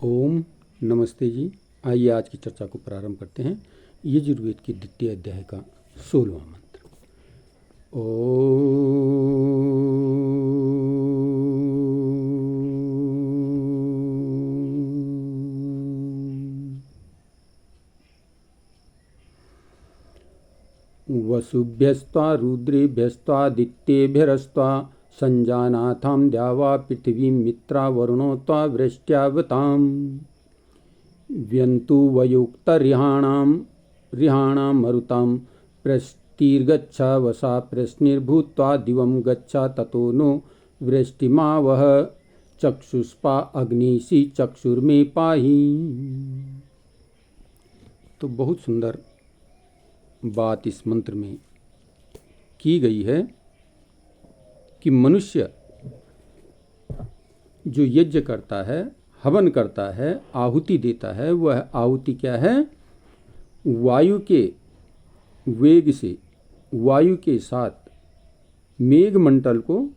ओम नमस्ते जी। आइए आज की चर्चा को प्रारंभ करते हैं। यजुर्वेद के द्वितीय अध्याय का 16वां मंत्र। ओम वसुभ्यस्त्वा रुद्रेभ्यस्त्वादित्येभ्यरस्त्वा संजानाथां द्यावा पृथिवीं मित्रा वरुणो त्वा वृष्ट्यावताम् व्यन्तु वयुक्तरिहाणां मरुतां प्रस्तिर्गच्छा वसा प्रश्निर्भूत्वा दिवं गच्छा ततो नो वृष्टिमावह चक्षुष्पा अग्निशि चक्षुर्मे पाहि। तो बहुत सुंदर बात इस मंत्र में की गई है कि मनुष्य जो यज्ञ करता है, हवन करता है, आहुति देता है, वह आहुति क्या है? वायु के वेग से, वायु के साथ मेघमंडल को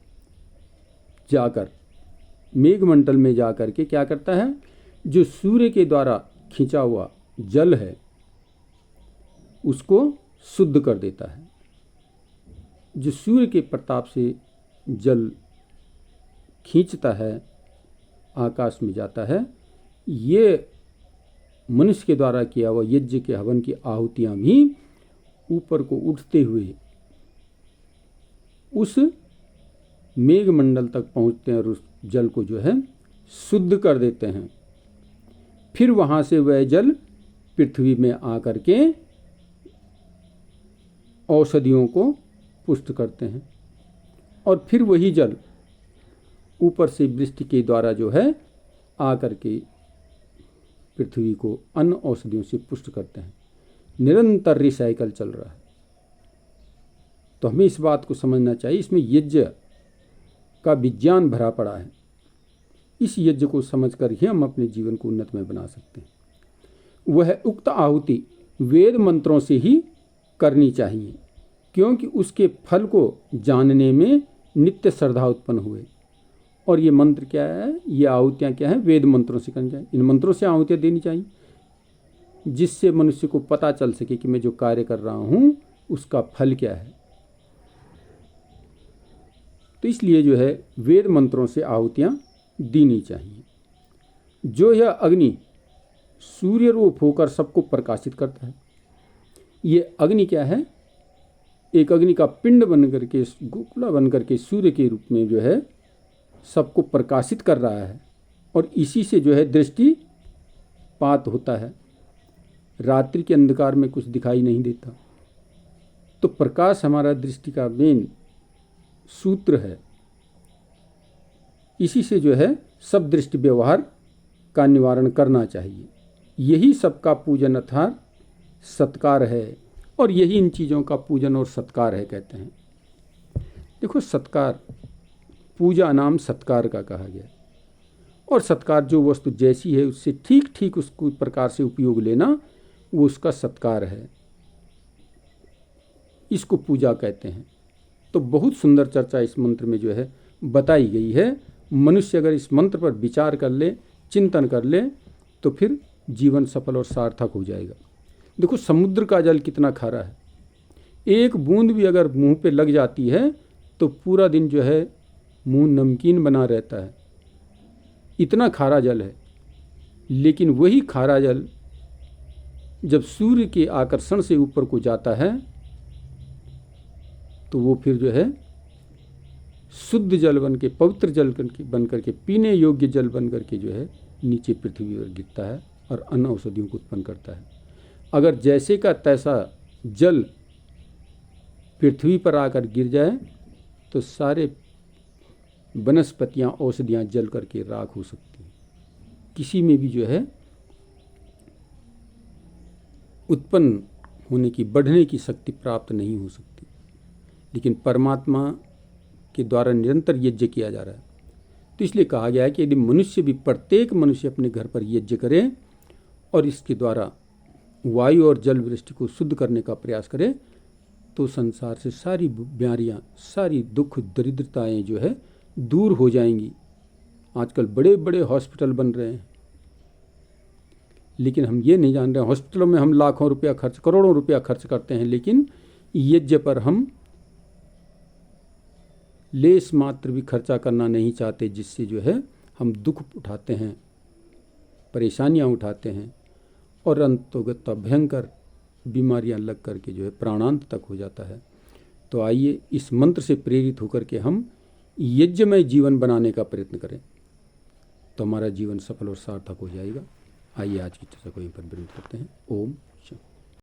जाकर, मेघमंडल में जाकर के क्या करता है? जो सूर्य के द्वारा खींचा हुआ जल है उसको शुद्ध कर देता है। जो सूर्य के प्रताप से जल खींचता है, आकाश में जाता है, ये मनुष्य के द्वारा किया हुआ यज्ञ के हवन की आहुतियाँ भी ऊपर को उठते हुए उस मेघमंडल तक पहुँचते हैं और उस जल को जो है शुद्ध कर देते हैं। फिर वहाँ से वह जल पृथ्वी में आकर के औषधियों को पुष्ट करते हैं और फिर वही जल ऊपर से वृष्टि के द्वारा जो है आकर के पृथ्वी को अन्य औषधियों से पुष्ट करते हैं। निरंतर रिसाइकल चल रहा है। तो हमें इस बात को समझना चाहिए, इसमें यज्ञ का विज्ञान भरा पड़ा है। इस यज्ञ को समझकर ही हम अपने जीवन को उन्नत में बना सकते हैं। वह उक्त आहुति वेद मंत्रों से ही करनी चाहिए, क्योंकि उसके फल को जानने में नित्य श्रद्धा उत्पन्न हुए। और ये मंत्र क्या है? ये आहुतियाँ क्या है? वेद मंत्रों से करनी चाहिए। इन मंत्रों से आहुतियाँ देनी चाहिए, जिससे मनुष्य को पता चल सके कि मैं जो कार्य कर रहा हूँ उसका फल क्या है। तो इसलिए जो है वेद मंत्रों से आहुतियाँ देनी चाहिए। जो यह अग्नि सूर्य रूप होकर सबको प्रकाशित करता है। ये अग्नि क्या है? एक अग्नि का पिंड बन करके, गोला बन करके सूर्य के रूप में जो है सबको प्रकाशित कर रहा है और इसी से जो है दृष्टिपात होता है। रात्रि के अंधकार में कुछ दिखाई नहीं देता, तो प्रकाश हमारा दृष्टि का मेन सूत्र है। इसी से जो है सब दृष्टि व्यवहार का निवारण करना चाहिए। यही सबका पूजन अर्थात सत्कार है और यही इन चीज़ों का पूजन और सत्कार है कहते हैं। देखो, सत्कार, पूजा नाम सत्कार का कहा गया और सत्कार जो वस्तु जैसी है उससे ठीक ठीक उसको प्रकार से उपयोग लेना, वो उसका सत्कार है। इसको पूजा कहते हैं। तो बहुत सुंदर चर्चा इस मंत्र में जो है बताई गई है। मनुष्य अगर इस मंत्र पर विचार कर ले, चिंतन कर ले, तो फिर जीवन सफल और सार्थक हो जाएगा। देखो, समुद्र का जल कितना खारा है। एक बूंद भी अगर मुंह पे लग जाती है तो पूरा दिन जो है मुंह नमकीन बना रहता है, इतना खारा जल है। लेकिन वही खारा जल जब सूर्य के आकर्षण से ऊपर को जाता है तो वो फिर जो है शुद्ध जल बन के, पवित्र जल बन करके, पीने योग्य जल बन करके जो है नीचे पृथ्वी पर गिरता है और अन्य औषधियों को उत्पन्न करता है। अगर जैसे का तैसा जल पृथ्वी पर आकर गिर जाए तो सारे वनस्पतियाँ, औषधियाँ जल करके राख हो सकती हैं। किसी में भी जो है उत्पन्न होने की, बढ़ने की शक्ति प्राप्त नहीं हो सकती। लेकिन परमात्मा के द्वारा निरंतर यज्ञ किया जा रहा है। तो इसलिए कहा गया है कि यदि मनुष्य भी, प्रत्येक मनुष्य अपने घर पर यज्ञ करे और इसके द्वारा वायु और जल वृष्टि को शुद्ध करने का प्रयास करे, तो संसार से सारी बीमारियाँ, सारी दुख दरिद्रताएँ जो है दूर हो जाएंगी। आजकल बड़े बड़े हॉस्पिटल बन रहे हैं, लेकिन हम ये नहीं जान रहे, हॉस्पिटलों में हम लाखों रुपया खर्च, करोड़ों रुपया खर्च करते हैं, लेकिन यज्ञ पर हम लेस मात्र भी खर्चा करना नहीं चाहते, जिससे जो है हम दुख उठाते हैं, परेशानियां उठाते हैं और अंतोगत भयंकर बीमारियां लग करके जो है प्राणांत तक हो जाता है। तो आइए इस मंत्र से प्रेरित होकर के हम यज्ञमय जीवन बनाने का प्रयत्न करें, तो हमारा जीवन सफल और सार्थक हो जाएगा। आइए आज की चर्चा को यहीं पर विराम करते हैं। ओम